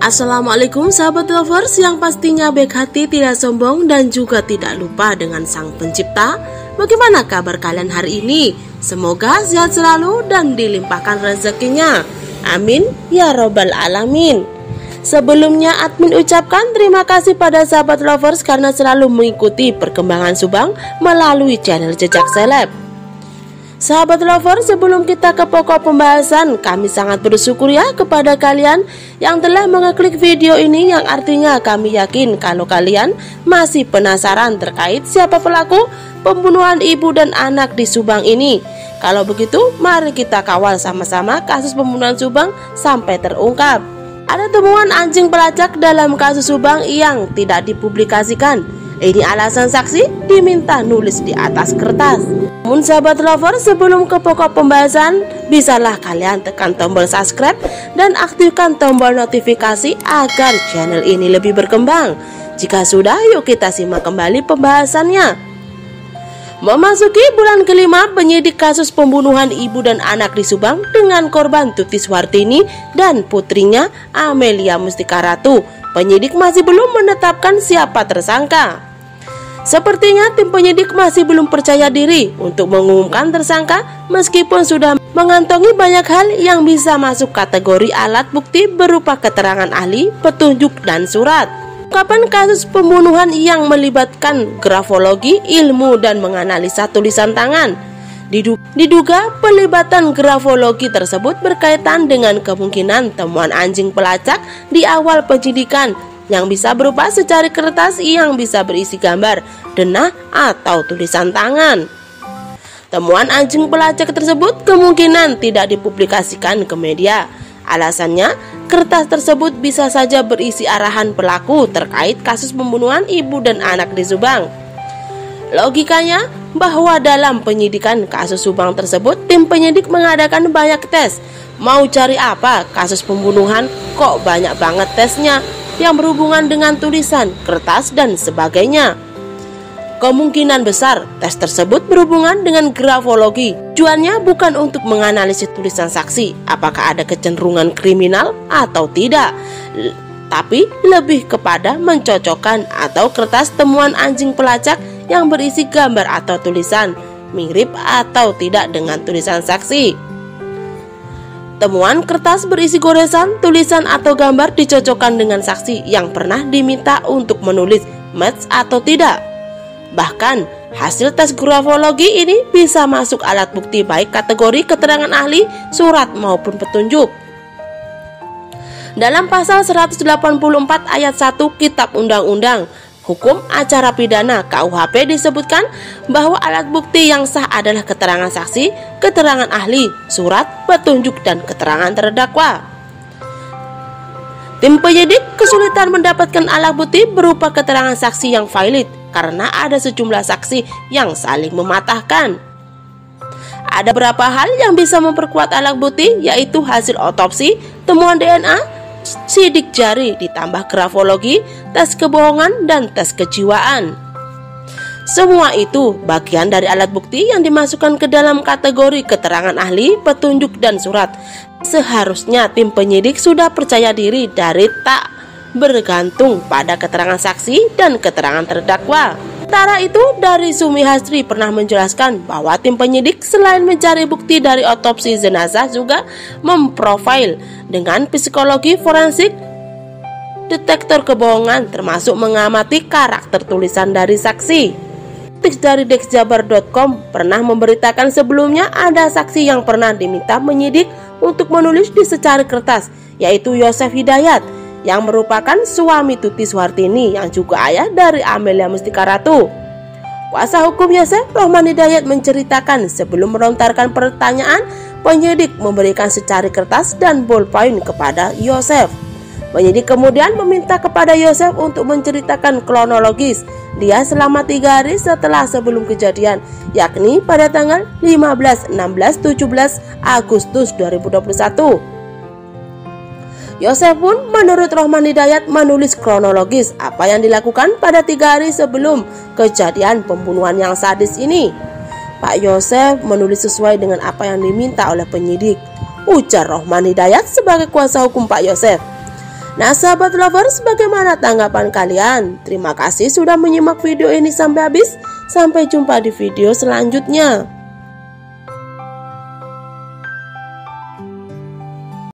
Assalamualaikum sahabat lovers yang pastinya baik hati, tidak sombong, dan juga tidak lupa dengan Sang Pencipta. Bagaimana kabar kalian hari ini? Semoga sehat selalu dan dilimpahkan rezekinya. Amin ya robbal alamin. Sebelumnya admin ucapkan terima kasih pada sahabat lovers karena selalu mengikuti perkembangan Subang melalui channel Jejak Seleb. Sahabat lover, sebelum kita ke pokok pembahasan, kami sangat bersyukur ya kepada kalian yang telah mengeklik video ini, yang artinya kami yakin kalau kalian masih penasaran terkait siapa pelaku pembunuhan ibu dan anak di Subang ini. Kalau begitu, mari kita kawal sama-sama kasus pembunuhan Subang sampai terungkap. Ada temuan anjing pelacak dalam kasus Subang yang tidak dipublikasikan. Ini alasan saksi diminta nulis di atas kertas. Namun sahabat lover, sebelum ke pokok pembahasan, bisalah kalian tekan tombol subscribe dan aktifkan tombol notifikasi agar channel ini lebih berkembang. Jika sudah, yuk kita simak kembali pembahasannya. Memasuki bulan kelima, penyidik kasus pembunuhan ibu dan anak di Subang dengan korban Tuti Suhartini dan putrinya Amelia Mustika Ratu, penyidik masih belum menetapkan siapa tersangka. Sepertinya tim penyidik masih belum percaya diri untuk mengumumkan tersangka meskipun sudah mengantongi banyak hal yang bisa masuk kategori alat bukti berupa keterangan ahli, petunjuk, dan surat. Ungkapan kasus pembunuhan yang melibatkan grafologi, ilmu, dan menganalisa tulisan tangan. Diduga pelibatan grafologi tersebut berkaitan dengan kemungkinan temuan anjing pelacak di awal penyidikan yang bisa berupa secari kertas yang bisa berisi gambar, denah, atau tulisan tangan. Temuan anjing pelacak tersebut kemungkinan tidak dipublikasikan ke media. Alasannya, kertas tersebut bisa saja berisi arahan pelaku terkait kasus pembunuhan ibu dan anak di Subang. Logikanya bahwa dalam penyidikan kasus Subang tersebut, tim penyidik mengadakan banyak tes. Mau cari apa kasus pembunuhan kok banyak banget tesnya yang berhubungan dengan tulisan, kertas, dan sebagainya. Kemungkinan besar tes tersebut berhubungan dengan grafologi. Tujuannya bukan untuk menganalisis tulisan saksi apakah ada kecenderungan kriminal atau tidak, tapi lebih kepada mencocokkan atau kertas temuan anjing pelacak yang berisi gambar atau tulisan mirip atau tidak dengan tulisan saksi. Temuan kertas berisi goresan, tulisan, atau gambar dicocokkan dengan saksi yang pernah diminta untuk menulis match atau tidak. Bahkan, hasil tes grafologi ini bisa masuk alat bukti baik kategori keterangan ahli, surat, maupun petunjuk. Dalam pasal 184 ayat 1 Kitab Undang-Undang Hukum Acara Pidana KUHP disebutkan bahwa alat bukti yang sah adalah keterangan saksi, keterangan ahli, surat, petunjuk, dan keterangan terdakwa. Tim penyidik kesulitan mendapatkan alat bukti berupa keterangan saksi yang valid karena ada sejumlah saksi yang saling mematahkan. Ada beberapa hal yang bisa memperkuat alat bukti, yaitu hasil otopsi, temuan DNA, sidik jari, ditambah grafologi, tes kebohongan, dan tes kejiwaan. Semua itu bagian dari alat bukti yang dimasukkan ke dalam kategori keterangan ahli, petunjuk, dan surat. Seharusnya tim penyidik sudah percaya diri dari tak bergantung pada keterangan saksi dan keterangan terdakwa. Sementara itu, dari Sumi Hasri pernah menjelaskan bahwa tim penyidik selain mencari bukti dari otopsi jenazah juga memprofil dengan psikologi forensik, detektor kebohongan, termasuk mengamati karakter tulisan dari saksi. Tips dari dexjabar.com pernah memberitakan sebelumnya ada saksi yang pernah diminta penyidik untuk menulis di secari kertas, yaitu Yosef Hidayat, yang merupakan suami Tuti Suhartini yang juga ayah dari Amelia Mustika Ratu. Kuasa hukum Yosef, Rohman Hidayat, menceritakan sebelum melontarkan pertanyaan, penyidik memberikan secari kertas dan ballpoint kepada Yosef. Penyidik kemudian meminta kepada Yosef untuk menceritakan kronologis dia selama 3 hari setelah sebelum kejadian, yakni pada tanggal 15, 16, 17 Agustus 2021. Yosef pun menurut Rohman Hidayat menulis kronologis apa yang dilakukan pada 3 hari sebelum kejadian pembunuhan yang sadis ini. Pak Yosef menulis sesuai dengan apa yang diminta oleh penyidik, ujar Rohman Hidayat sebagai kuasa hukum Pak Yosef. Nah sahabat lovers, bagaimana tanggapan kalian? Terima kasih sudah menyimak video ini sampai habis. Sampai jumpa di video selanjutnya.